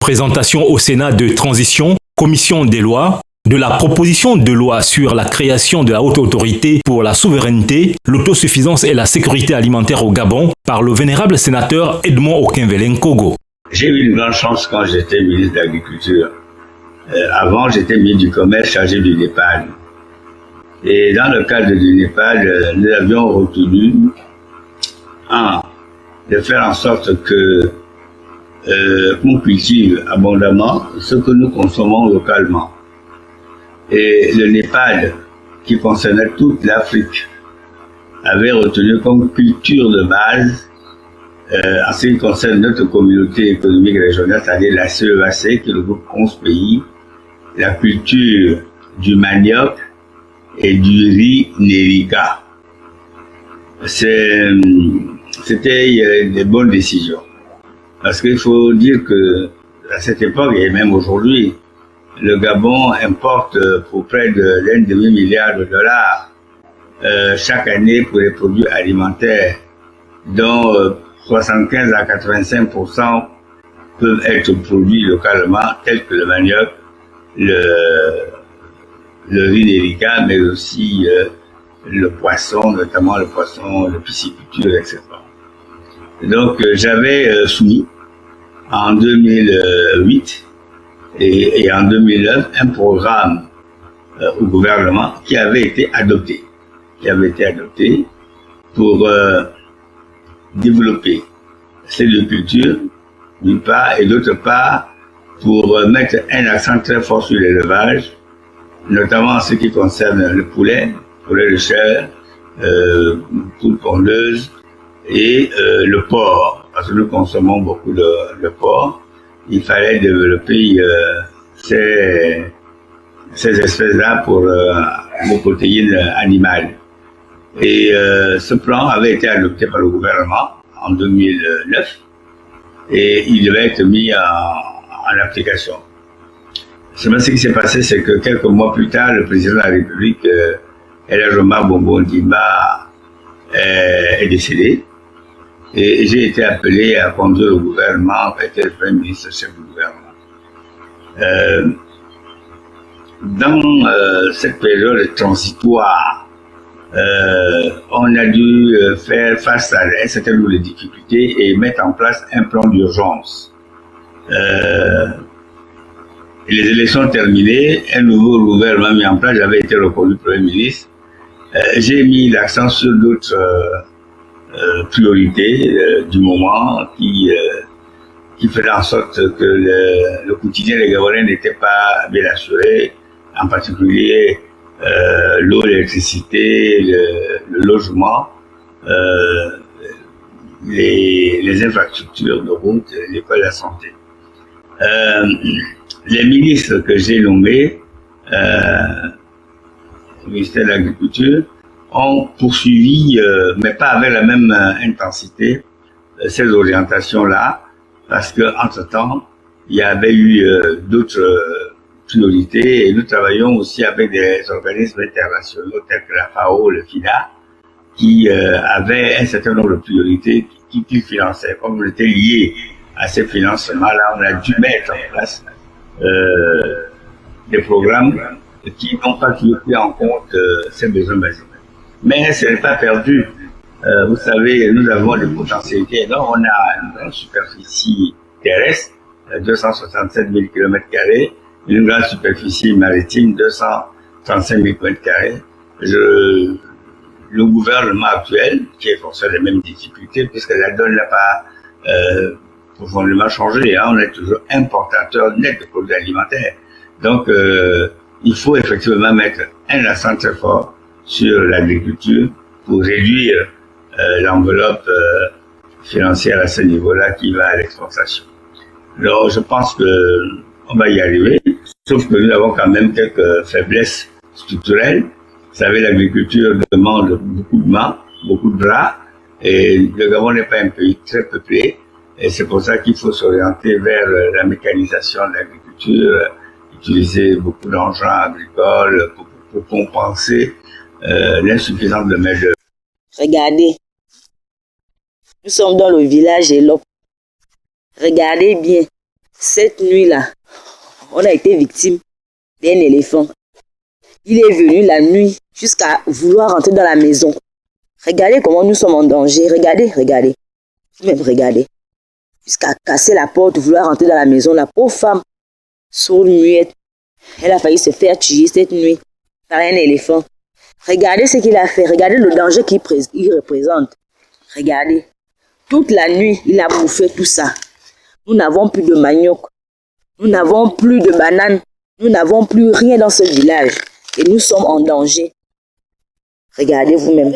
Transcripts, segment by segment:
présentation au Sénat de transition, commission des lois, de la proposition de loi sur la création de la haute autorité pour la souveraineté, l'autosuffisance et la sécurité alimentaire au Gabon par le vénérable sénateur Edmond Okinvelen Kogo. J'ai eu une grande chance quand j'étais ministre de l'Agriculture. Avant, j'étais ministre du Commerce chargé du Népal. Et dans le cadre du Népal, nous avions retenu de faire en sorte que qu'on cultive abondamment ce que nous consommons localement. Et le Népal, qui concernait toute l'Afrique, avait retenu comme culture de base, en ce qui concerne notre communauté économique régionale, c'est-à-dire la CEAC, qui regroupe 11 pays, la culture du manioc et du riz nérica. C'était des bonnes décisions. Parce qu'il faut dire que à cette époque, et même aujourd'hui, le Gabon importe pour près de $1,5 milliard chaque année pour les produits alimentaires, dont 75 à 85% peuvent être produits localement, tels que le manioc, le riz nérica, mais aussi le poisson, notamment le poisson de pisciculture, etc. Donc j'avais soumis en 2008 et en 2009 un programme au gouvernement qui avait été adopté pour développer ces deux cultures d'une part et d'autre part pour mettre un accent très fort sur l'élevage, notamment en ce qui concerne le poulet de chair, poule pondeuse et le porc, parce que nous consommons beaucoup de porc. Il fallait développer ces espèces-là pour les protéines animales. Et ce plan avait été adopté par le gouvernement en 2009 et il devait être mis en application. Seulement, ce qui s'est passé, c'est que quelques mois plus tard, le président de la République, El Omar Bongo Ondimba, est décédé. Et j'ai été appelé à conduire le gouvernement, être le premier ministre chef du gouvernement. Dans cette période transitoire, on a dû faire face à un certain nombre de difficultés et mettre en place un plan d'urgence. Les élections terminées, un nouveau gouvernement mis en place, j'avais été reconnu Premier ministre. J'ai mis l'accent sur d'autres priorités du moment qui faisaient en sorte que le quotidien des Gabonais n'était pas bien assuré, en particulier l'eau, l'électricité, le logement, les infrastructures de route, l'école, la santé. Les ministres que j'ai nommés, au ministère de l'Agriculture, ont poursuivi, mais pas avec la même intensité, ces orientations-là, parce que entre-temps, il y avait eu d'autres priorités et nous travaillons aussi avec des organismes internationaux tels que la FAO, le FIDA, qui avaient un certain nombre de priorités qui finançaient. Comme on était lié à ces financements-là, on a dû mettre en place des programmes qui n'ont pas toujours pris en compte ces besoins basiques. Mais ce n'est pas perdu. Vous savez, nous avons des potentialités. Donc, on a une grande superficie terrestre, 267 000 km², une grande superficie maritime, 235 000 km². Le gouvernement actuel, qui est conscient des mêmes difficultés, puisque la donne n'a pas profondément changé, hein, on est toujours importateur net de produits alimentaires. Donc, il faut effectivement mettre un accent très fort sur l'agriculture pour réduire l'enveloppe financière à ce niveau-là qui va à l'exportation. Alors, je pense que on va y arriver, sauf que nous avons quand même quelques faiblesses structurelles. Vous savez, l'agriculture demande beaucoup de mains, beaucoup de bras, et le Gabon n'est pas un pays très peuplé, et c'est pour ça qu'il faut s'orienter vers la mécanisation de l'agriculture, utiliser beaucoup d'engins agricoles pour compenser l'insuffisance de main-d'œuvre. Regardez, nous sommes dans le village Elop. Regardez bien, Cette nuit-là, on a été victime d'un éléphant. Il est venu la nuit jusqu'à vouloir rentrer dans la maison. Regardez comment nous sommes en danger. Regardez. Même regardez. Jusqu'à casser la porte, vouloir rentrer dans la maison. La pauvre femme, sourde muette, elle a failli se faire tuer cette nuit par un éléphant. Regardez ce qu'il a fait. Regardez le danger qu'il représente. Regardez. Toute la nuit, il a bouffé tout ça. Nous n'avons plus de manioc. Nous n'avons plus de bananes. Nous n'avons plus rien dans ce village. Et nous sommes en danger. Regardez vous-même.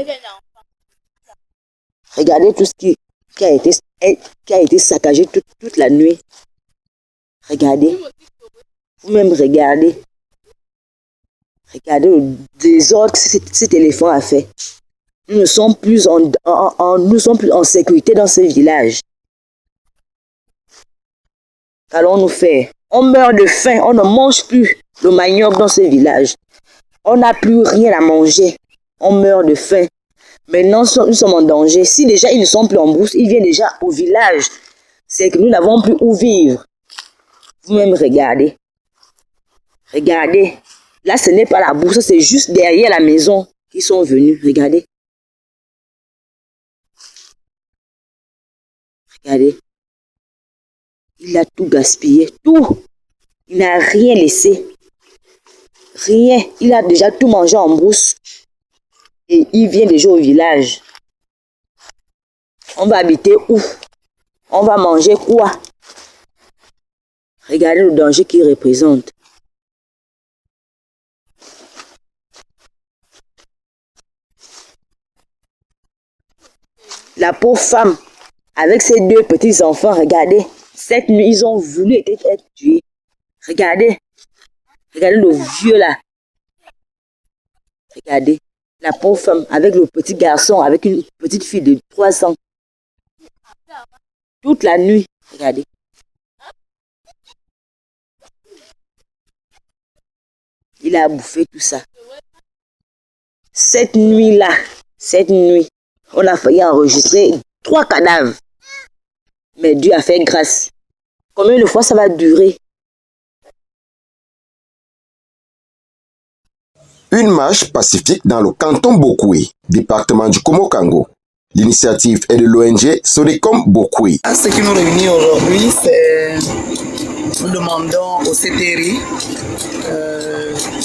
Regardez tout ce qui a été saccagé toute la nuit. Regardez. Vous-même, regardez. Regardez le désordre que cet éléphant a fait. Nous ne sommes plus en sécurité dans ce village. Qu'allons-nous faire? On meurt de faim, on ne mange plus le manioc dans ce village. On n'a plus rien à manger. On meurt de faim. Maintenant, nous sommes en danger. Si déjà ils ne sont plus en brousse, ils viennent déjà au village. C'est que nous n'avons plus où vivre. Vous-même, regardez. Regardez. Là, ce n'est pas la bourse, c'est juste derrière la maison qu'ils sont venus. Regardez. Regardez. Il a tout gaspillé. Tout. Il n'a rien laissé. Rien. Il a déjà tout mangé en brousse. Et il vient déjà au village. On va habiter où? On va manger quoi? Regardez le danger qu'il représente. La pauvre femme, avec ses deux petits-enfants, regardez. Cette nuit, ils ont voulu être tués. Regardez. Regardez le vieux là. Regardez. La pauvre femme avec le petit garçon, avec une petite fille de 3 ans. Toute la nuit. Regardez. Il a bouffé tout ça. Cette nuit-là, on a failli enregistrer 3 cadavres. Mais Dieu a fait grâce. Combien de fois ça va durer? Une marche pacifique dans le canton Bokoué, département du Komo-Kango. L'initiative est de l'ONG Sodecom Bokoué. Ce qui nous réunit aujourd'hui, c'est nous demandons au CTRI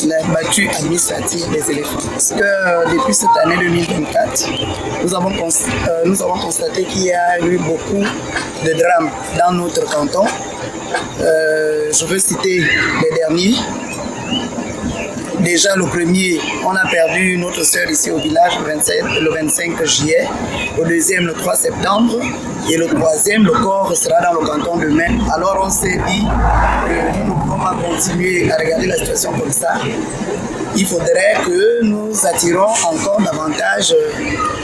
la battue administrative des éléphants. Parce que depuis cette année 2024, nous avons constaté qu'il y a eu beaucoup de drames dans notre canton. Je veux citer les derniers. Déjà le premier, on a perdu notre sœur ici au village le 25 juillet, le deuxième le 3 septembre et le troisième, le corps sera dans le canton demain. Alors on s'est dit que nous ne pouvons pas continuer à regarder la situation comme ça. Il faudrait que nous attirons encore davantage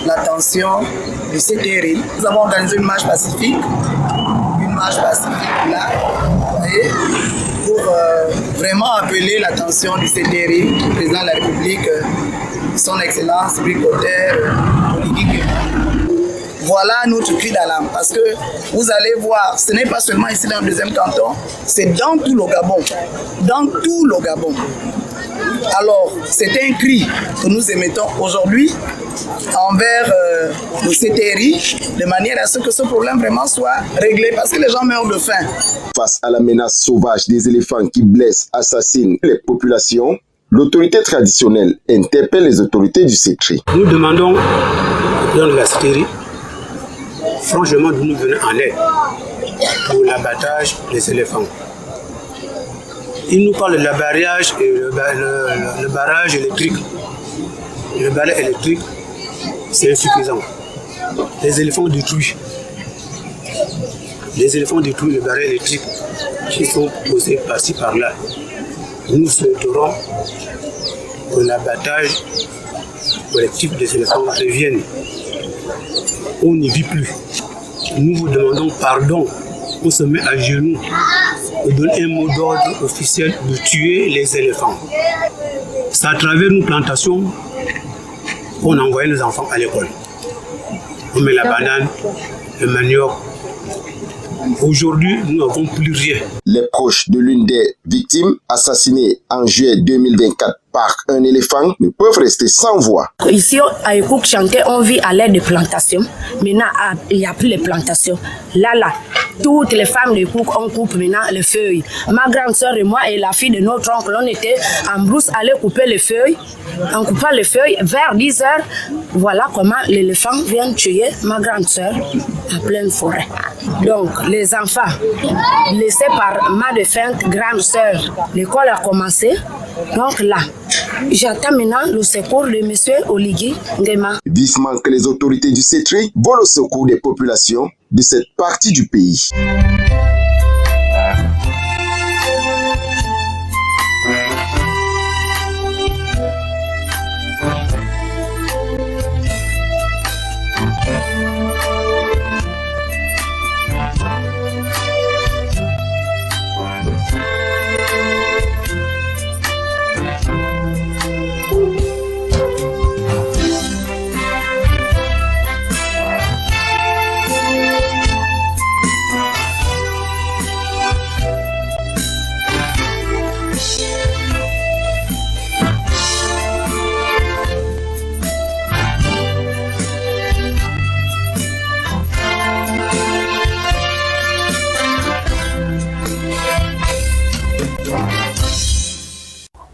l'attention du CTRI. Nous avons organisé une marche pacifique là, vous voyez, pour vraiment appeler l'attention du CTRI, du président de la République, son Excellence Bricoteur Oligui. Voilà notre cri d'alarme, parce que vous allez voir, ce n'est pas seulement ici dans le deuxième canton, c'est dans tout le Gabon. Dans tout le Gabon. Alors, c'est un cri que nous émettons aujourd'hui envers le CTRI, de manière à ce que ce problème vraiment soit réglé, parce que les gens meurent de faim. Face à la menace sauvage des éléphants qui blessent, assassinent les populations, l'autorité traditionnelle interpelle les autorités du CTRI. Nous demandons dans la CTRI, franchement, de nous venir en aide pour l'abattage des éléphants. Il nous parle de l'abarrage et le barrage électrique. Le barrage électrique, c'est insuffisant. Les éléphants détruisent. Le barrage électrique qui sont posés par-ci par-là. Nous souhaiterons que l'abattage collectif des éléphants revienne. On n'y vit plus. Nous vous demandons pardon. On se met à genoux et donne un mot d'ordre officiel de tuer les éléphants. C'est à travers nos plantations qu'on envoie nos enfants à l'école. On met la banane, le manioc, Aujourd'hui, nous n'avons plus rien. Les proches de l'une des victimes assassinées en juillet 2024 par un éléphant ne peuvent rester sans voix. Ici, à Ekouk Chanté, on vit à l'aide de plantations. Maintenant, il n'y a plus les plantations. Là, toutes les femmes de Ekouk, on coupe maintenant les feuilles. Ma grande soeur et moi et la fille de notre oncle, on était en brousse à aller couper les feuilles. En coupant les feuilles, vers 10 heures, voilà comment l'éléphant vient tuer ma grande soeur en pleine forêt. Donc, les enfants, laissés par ma défunte grande soeur, l'école a commencé. Donc là, j'attends maintenant le secours de M. Oligui Nguema. Vivement que les autorités du CETRI vont au secours des populations de cette partie du pays.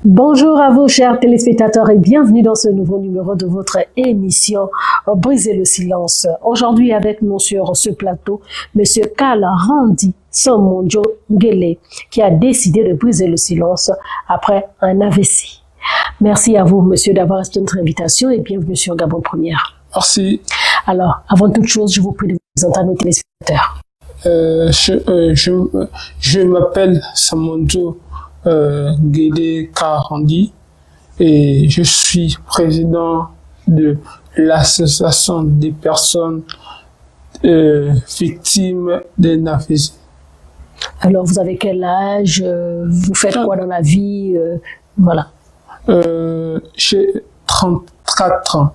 Bonjour à vous, chers téléspectateurs, et bienvenue dans ce nouveau numéro de votre émission Briser le silence. Aujourd'hui, avec nous sur ce plateau, Monsieur Karl Randy Somonjo Ngele, qui a décidé de briser le silence après un AVC. Merci à vous, monsieur, d'avoir accepté notre invitation et bienvenue sur Gabon Première. Merci. Alors, avant toute chose, je vous prie de vous présenter à nos téléspectateurs. Je m'appelle Somonjo Ngele Karl Randy et je suis président de l'association des personnes victimes d'un AVC. Alors, vous avez quel âge? Vous faites quoi dans la vie? Voilà. J'ai 34 ans.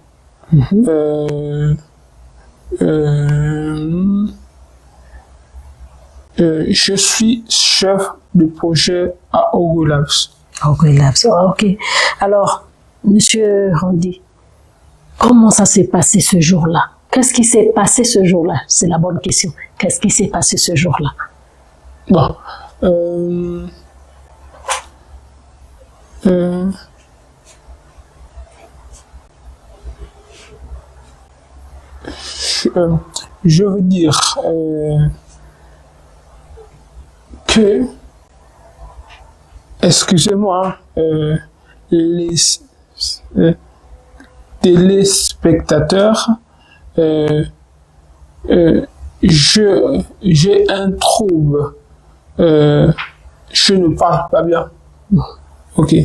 Je suis chef de projet à Ogo Labs. Ogo Labs, ok. Alors, monsieur Randy, comment ça s'est passé ce jour-là? Qu'est-ce qui s'est passé ce jour-là? C'est la bonne question. Qu'est-ce qui s'est passé ce jour-là? Bon, je veux dire que, excusez-moi, les téléspectateurs, j'ai un trouble. Je ne parle pas bien. Ok.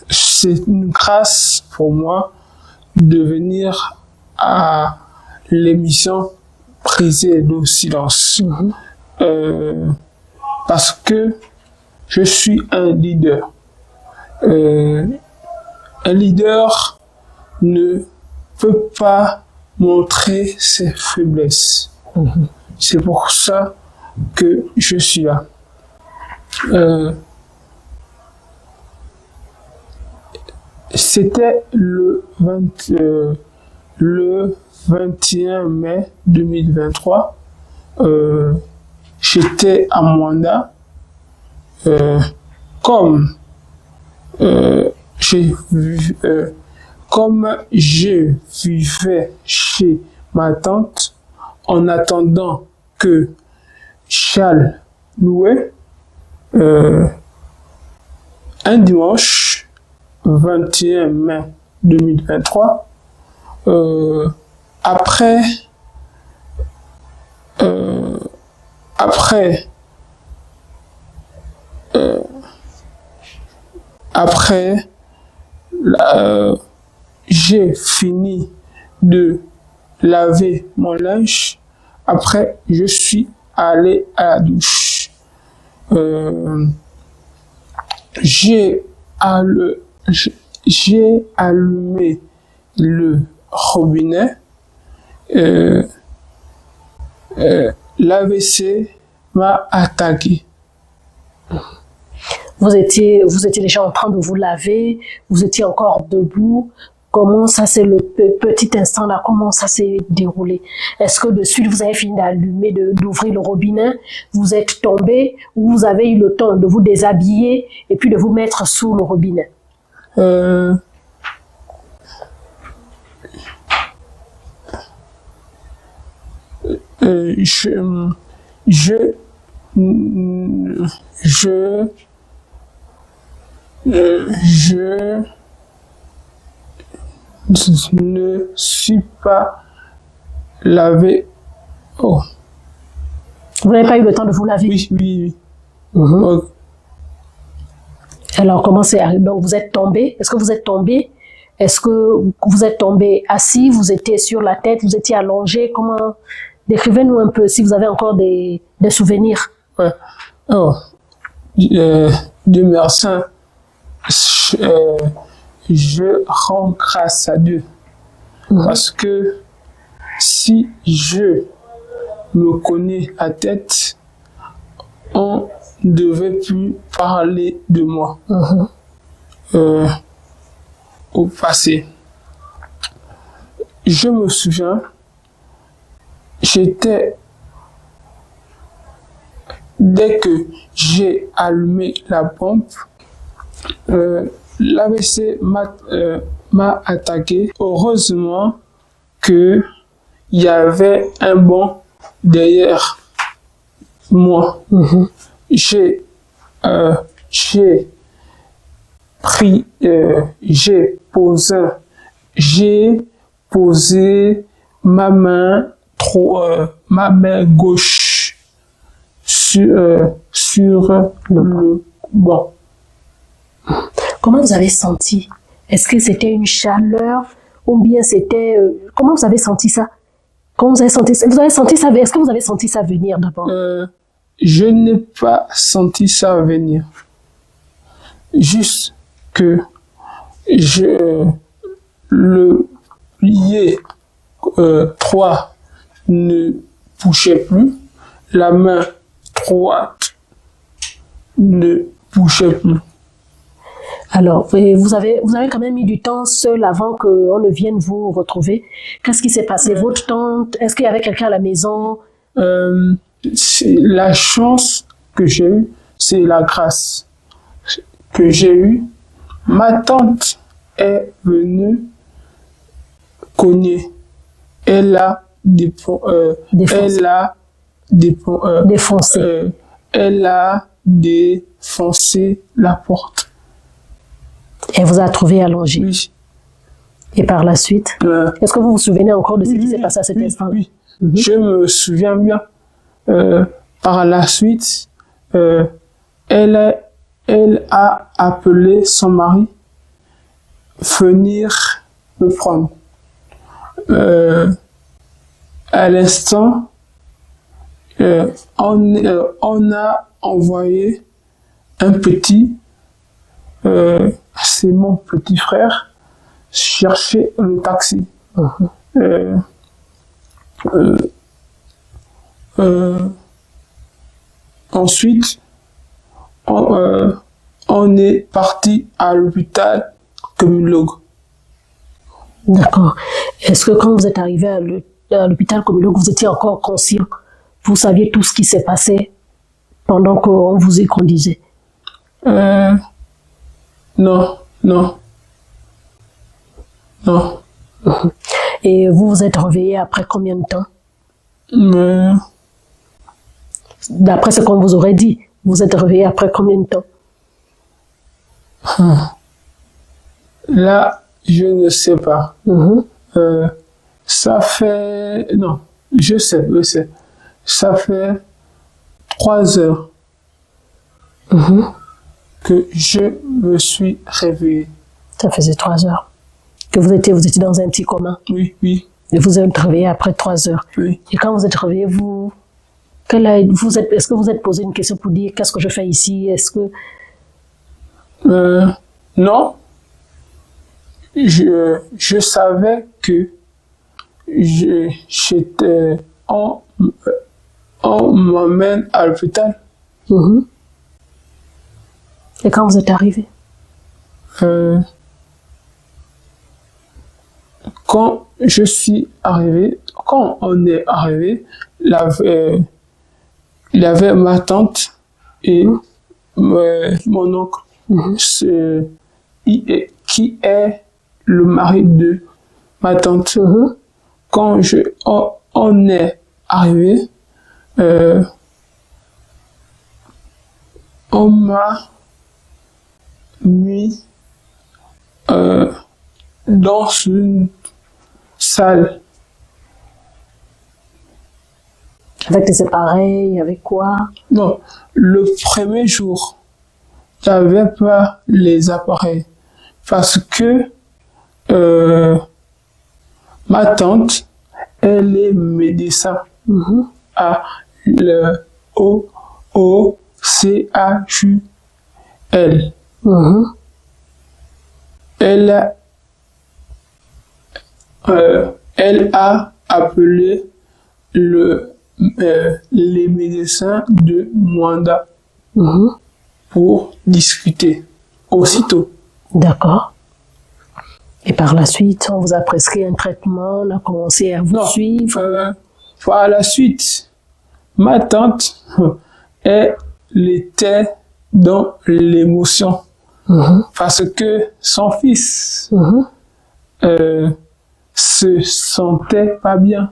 C'est une grâce pour moi de venir à l'émission Briser le silence. Parce que je suis un leader. Un leader ne peut pas montrer ses faiblesses. C'est pour ça que je suis là. C'était le 21 mai 2023. J'étais à Mwanda. Comme je vivais chez ma tante, en attendant que Charles louait, un dimanche 21 mai 2023, après j'ai fini de laver mon linge. Après, je suis allé à la douche. J'ai allumé le robinet l'AVC m'a attaqué. Vous étiez déjà en train de vous laver, vous étiez encore debout. Comment ça, c'est le petit instant là, comment ça s'est déroulé? Est-ce que de suite vous avez fini d'allumer, d'ouvrir le robinet, vous êtes tombé, ou vous avez eu le temps de vous déshabiller et puis de vous mettre sous le robinet? Je ne suis pas lavé. Oh. Vous n'avez pas eu le temps de vous laver? Oui. Oh. Alors, comment c'est arrivé? Donc, vous êtes tombé. Est-ce que vous êtes tombé? Est-ce que vous êtes tombé assis? Vous étiez sur la tête? Vous étiez allongé? Comment? Décrivez-nous un peu si vous avez encore des souvenirs. Ouais. Oh. Dieu merci. Je rends grâce à Dieu. Parce que si je me connais à tête, on ne devait plus parler de moi au passé. Je me souviens, dès que j'ai allumé la pompe, l'AVC m'a attaqué. Heureusement qu'il y avait un banc derrière moi. J'ai posé ma main gauche sur le banc. Comment vous avez senti? Est-ce que c'était une chaleur ou bien c'était... comment vous avez senti ça? Comment vous avez senti ça? Vous avez senti ça? Est-ce que vous avez senti ça venir d'abord? Je n'ai pas senti ça venir. Juste que le plié 3 ne bougeait plus, la main droite ne bougeait plus. Alors, vous avez quand même mis du temps seul avant qu'on ne vienne vous retrouver. Qu'est-ce qui s'est passé? Votre tante, est-ce qu'il y avait quelqu'un à la maison? La chance que j'ai eue, c'est la grâce que j'ai eue. Ma tante est venue cogner. Elle a défoncé la porte. Elle vous a trouvé allongé. Oui. Et par la suite, est-ce que vous vous souvenez encore de ce qui s'est passé à cet instant? Oui. Je me souviens bien. Par la suite, elle a appelé son mari venir me prendre. À l'instant, on a envoyé un petit, c'est mon petit frère, chercher le taxi. Ensuite, on est parti à l'hôpital communologue. D'accord. Est-ce que quand vous êtes arrivé à l'hôpital communologue, vous étiez encore conscient? Vous saviez tout ce qui s'est passé pendant qu'on vous y conduisait? Non. Et vous vous êtes réveillé après combien de temps? D'après ce qu'on vous aurait dit, vous êtes réveillé après combien de temps? Là, je ne sais pas. Ça fait... Non, je sais. Ça fait 3 heures que je me suis réveillé. Ça faisait 3 heures que vous étiez dans un petit coma? Oui. Et vous êtes réveillé après 3 heures? Oui. Et quand vous êtes réveillé, est-ce que vous êtes posé une question pour dire qu'est-ce que je fais ici? Est-ce que... Non. Je savais que on m'emmène à l'hôpital. Et quand vous êtes arrivé? Quand on est arrivé, il y avait ma tante et mon oncle, qui est le mari de ma tante. Quand on est arrivé, on m'a mis dans une salle. Avec des appareils, avec quoi? Non, le premier jour, j'avais pas les appareils parce que ma tante, elle est médecin à le OCHUL. Elle a appelé les médecins de Mwanda pour discuter aussitôt. D'accord. Et par la suite, on vous a prescrit un traitement, on a commencé à vous suivre. Par la suite, ma tante, elle était dans l'émotion parce que son fils se sentait pas bien.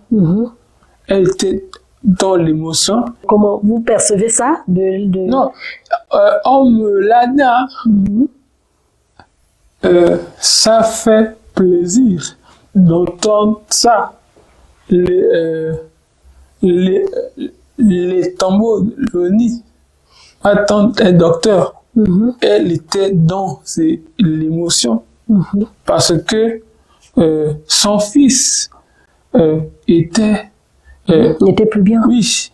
Elle était dans l'émotion. Comment vous percevez ça? Non, on me l'a dit. Ça fait plaisir d'entendre ça. Les tambours de l'ONI. Ma tante est docteur. Elle était dans l'émotion parce que son fils était n'était plus bien. Oui.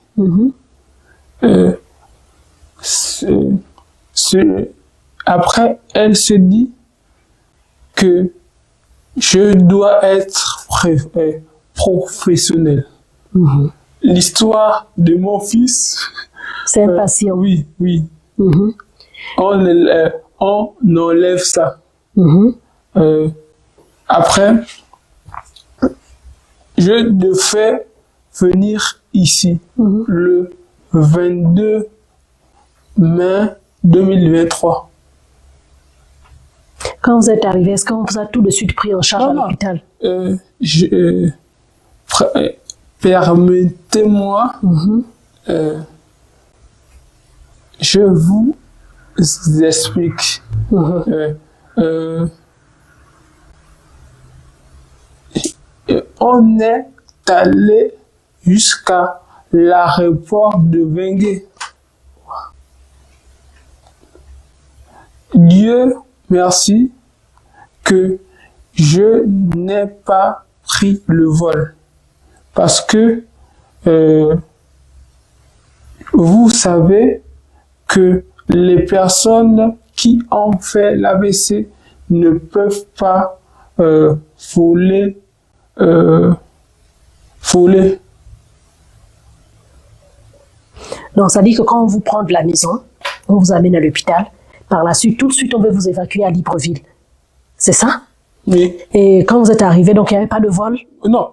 Après, elle se dit que je dois être professionnel. L'histoire de mon fils. C'est un patient. Oui. On enlève ça. Après, je devais venir ici le 22 mai 2023. Quand vous êtes arrivé, est-ce qu'on vous a tout de suite pris en charge à l'hôpital? Permettez-moi, je vous explique. On est allé jusqu'à l'aéroport de Vengue. Dieu merci que je n'ai pas pris le vol parce que vous savez que les personnes qui ont fait l'AVC ne peuvent pas voler. Donc, ça dit que quand on vous prend de la maison, on vous amène à l'hôpital. Par la suite, tout de suite, on veut vous évacuer à Libreville. C'est ça? Oui. Et quand vous êtes arrivé, donc il n'y avait pas de vol? Non.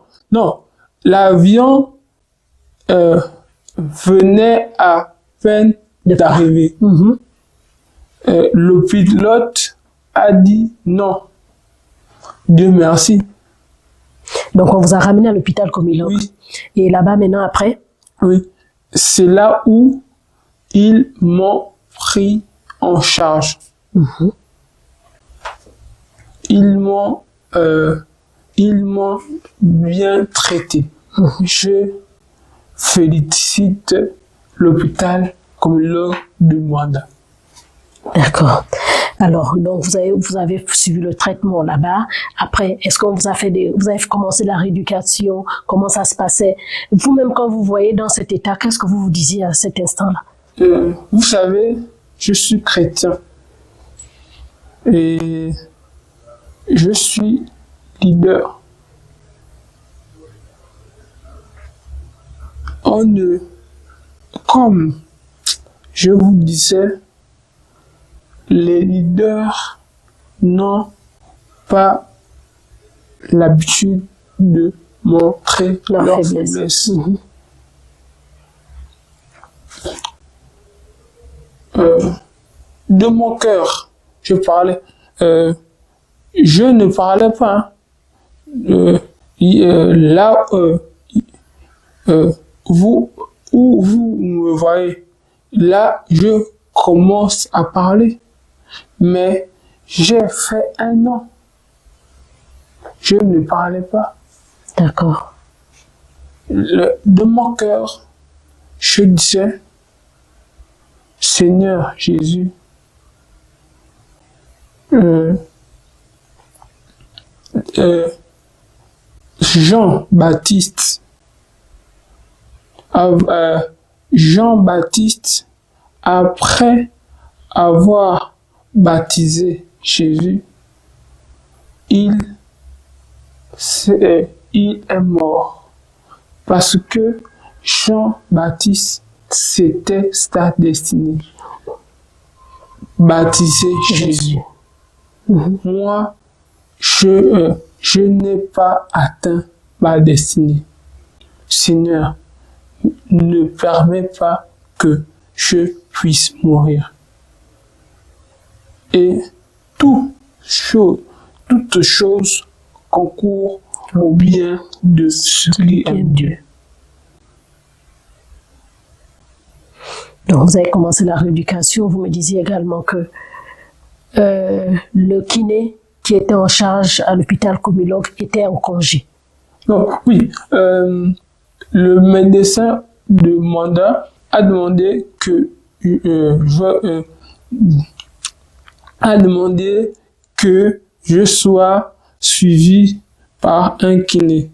L'avion venait à peine d'arriver. Le pilote a dit non. Dieu merci. Donc, on vous a ramené à l'hôpital comme il est. Oui. Et là-bas, maintenant, après? Oui. C'est là où ils m'ont pris en charge. Ils m'ont bien traité. Je félicite l'hôpital communal de Mwanda. D'accord. Alors, donc vous avez suivi le traitement là-bas. Après, est-ce qu'on vous a vous avez commencé la rééducation? Comment ça se passait? Vous-même, quand vous voyez dans cet état, qu'est-ce que vous vous disiez à cet instant-là? Vous savez, je suis chrétien et je suis leader. comme je vous disais, les leaders n'ont pas l'habitude de montrer leur faiblesse. De mon cœur, je parlais. Je ne parlais pas. Là où vous me voyez, là, je commence à parler. Mais j'ai fait 1 an. Je ne parlais pas. D'accord. De mon cœur, je disais, Seigneur Jésus, Jean-Baptiste, après avoir baptisé Jésus, il est mort parce que Jean-Baptiste, c'était sa destinée. Baptiser Jésus. Moi, je n'ai pas atteint ma destinée. Seigneur, ne permets pas que je puisse mourir. Et toute chose concourt au bien de ceux qui aiment Dieu. Donc, vous avez commencé la rééducation. Vous me disiez également que le kiné qui était en charge à l'hôpital Comilog était en congé. Non, oui. Le médecin de mandat a demandé que je sois suivi par un kiné.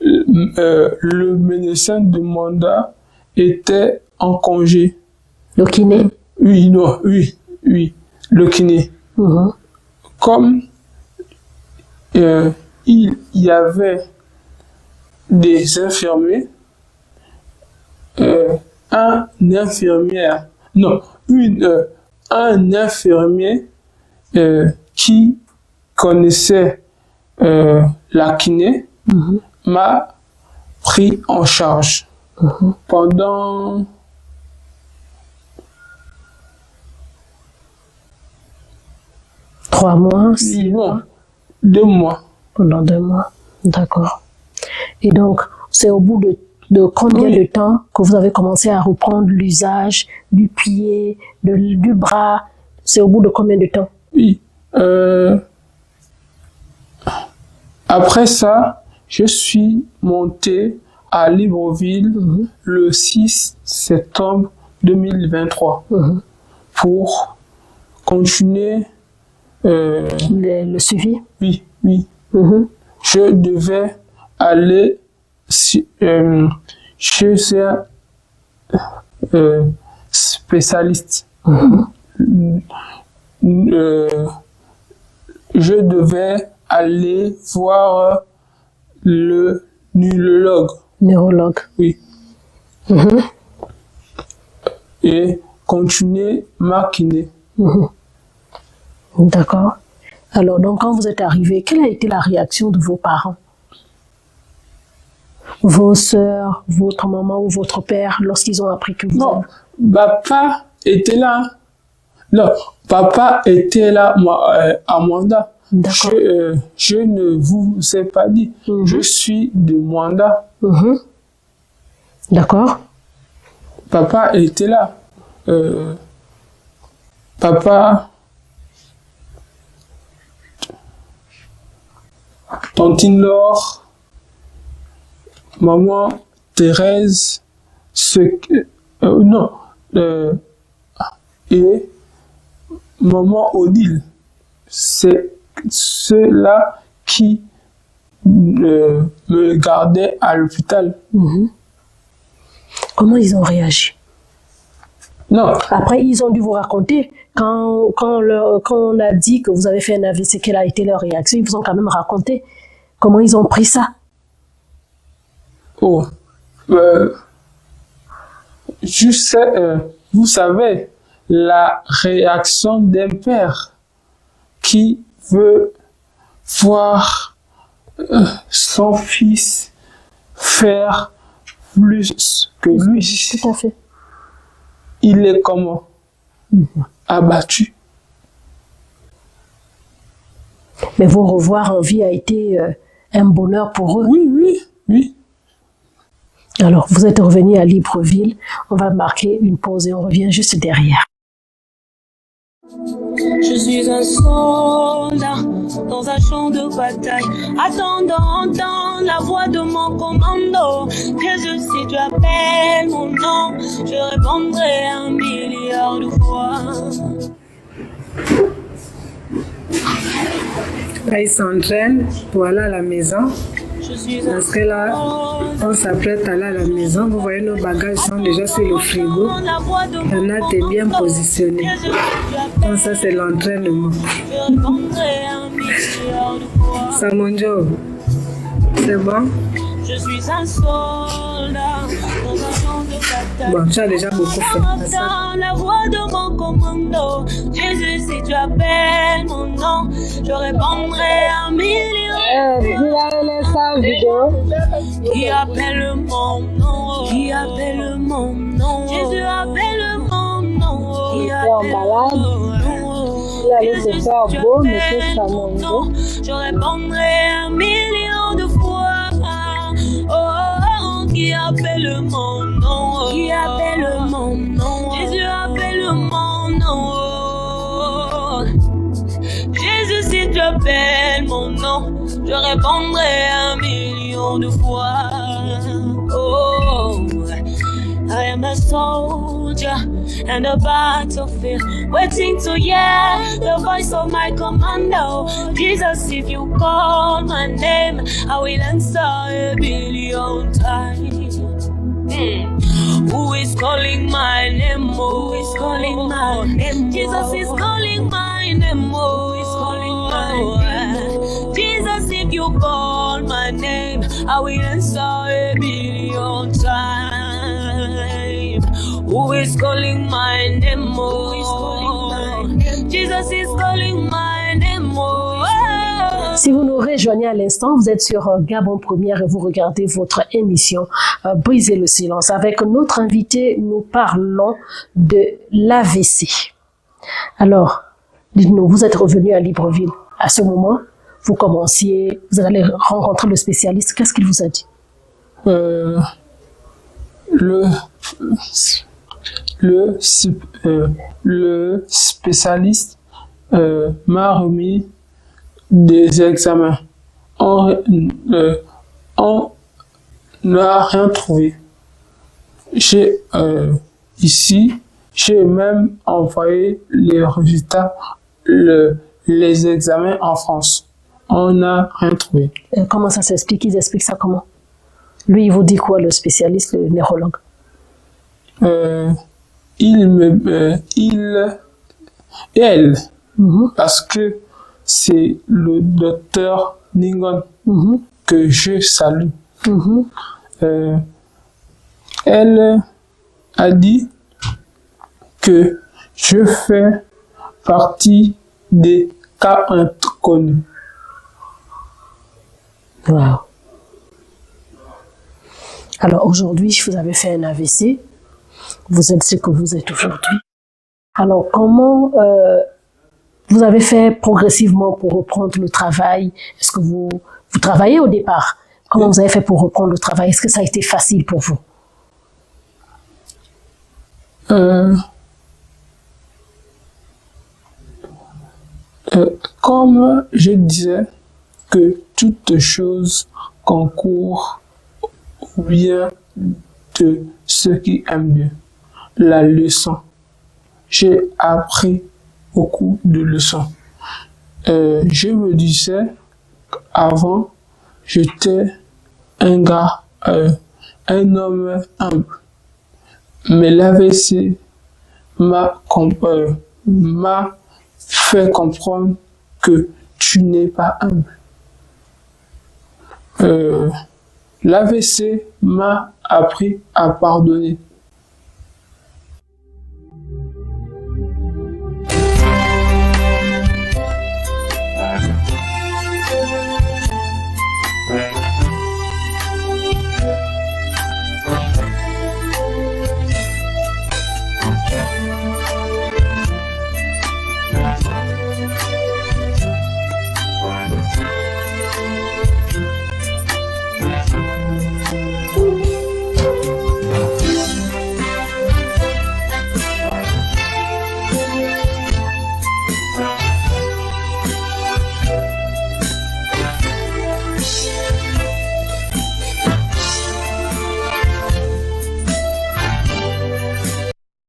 Le médecin de mandat était en congé. Le kiné? Oui, le kiné. Comme il y avait des infirmiers, un infirmier qui connaissait la kiné m'a pris en charge pendant 3 mois, 6 mois, 2 mois. Pendant 2 mois, d'accord. Et donc, c'est au bout de combien de temps que vous avez commencé à reprendre l'usage du pied, du bras? C'est au bout de combien de temps? Oui. Après ça, je suis monté à Libreville le 6 septembre 2023 pour continuer le suivi. Oui. Je devais aller chez un spécialiste. Je devais aller voir le neurologue. Oui. Et continuer ma kiné. D'accord. Alors, donc, quand vous êtes arrivé, quelle a été la réaction de vos parents? Vos sœurs, votre maman ou votre père, lorsqu'ils ont appris que vous... Non, papa était là. Non, papa était là à Mwanda. D'accord. Je ne vous ai pas dit. Je suis de Mwanda. D'accord. Papa était là. Papa... Tantine Laure, maman Thérèse, et maman Odile, c'est ceux-là qui me gardaient à l'hôpital. Comment ils ont réagi? Non. Après, ils ont dû vous raconter, quand on a dit que vous avez fait un AVC, quelle a été leur réaction, ils vous ont quand même raconté comment ils ont pris ça. vous savez, la réaction d'un père qui veut voir son fils faire plus que lui. Tout à fait. Il est comment? Abattu. Mais vous revoir en vie a été un bonheur pour eux. Oui. Alors, vous êtes revenu à Libreville. On va marquer une pause et on revient juste derrière. Je suis un soldat dans un champ de bataille, attendant d'entendre la voix de mon commando. Jésus, si tu appelles mon nom, je répondrai 1 milliard de fois. Là, il s'entraîne pour aller à la maison. Parce que là, on s'apprête à aller à la maison. Vous voyez, nos bagages sont déjà sur le frigo. On a été bien positionnés. Donc ça, c'est l'entraînement. Ça, mon job. C'est bon? Je suis un soldat dans un champ de bataille. Bon, tu as déjà beaucoup fait. Dans la voix de mon commando. Jésus, si tu appelles mon nom, je répondrai 1 million. Qui appelle mon nom? Qui appelle mon nom? Jésus appelle mon nom. Qui appelle mon nom? Jésus, si tu appelles mon nom, je répondrai 1 million de fois. Qui appelle mon nom? Qui appelle mon nom? Jésus appelle mon nom. Jésus, si tu appelles mon nom, je répondrai 1 million de fois. Oh, I am a soldier and a battlefield, waiting to hear the voice of my commando. Jesus, if you call my name, I will answer 1 billion times. Who is calling my name? Who is calling my name? Jesus is calling my name. Who is calling my name? Jesus, if you call my name, I will answer 1 billion times. Who is calling my name? Who is calling my name? Jesus is calling my name. Si vous nous rejoignez à l'instant, vous êtes sur Gabon Première et vous regardez votre émission Briser le silence. Avec notre invité, nous parlons de l'AVC. Alors, dites-nous, vous êtes revenu à Libreville. À ce moment, vous commenciez, vous allez rencontrer le spécialiste. Qu'est-ce qu'il vous a dit? Le spécialiste m'a remis des examens. On n'a rien trouvé. J'ai même envoyé les résultats, les examens en France. On n'a rien trouvé. Comment ça s'explique? Ils expliquent ça comment? Lui, il vous dit quoi, le spécialiste, le neurologue? Parce que c'est le docteur Ningon que je salue. Elle a dit que je fais partie des cas inconnus. Wow. Alors aujourd'hui, vous avez fait un AVC. Vous êtes ce que vous êtes aujourd'hui. Alors comment vous avez fait progressivement pour reprendre le travail? Est-ce que vous travaillez au départ? Comment vous avez fait pour reprendre le travail? Est-ce que ça a été facile pour vous? Comme je disais, que toute chose concourt au bien de ceux qui aiment Dieu. La leçon. J'ai appris beaucoup de leçons. Je me disais, avant, j'étais un gars, un homme humble. Mais l'AVC m'a fait comprendre que tu n'es pas humble. L'AVC m'a appris à pardonner.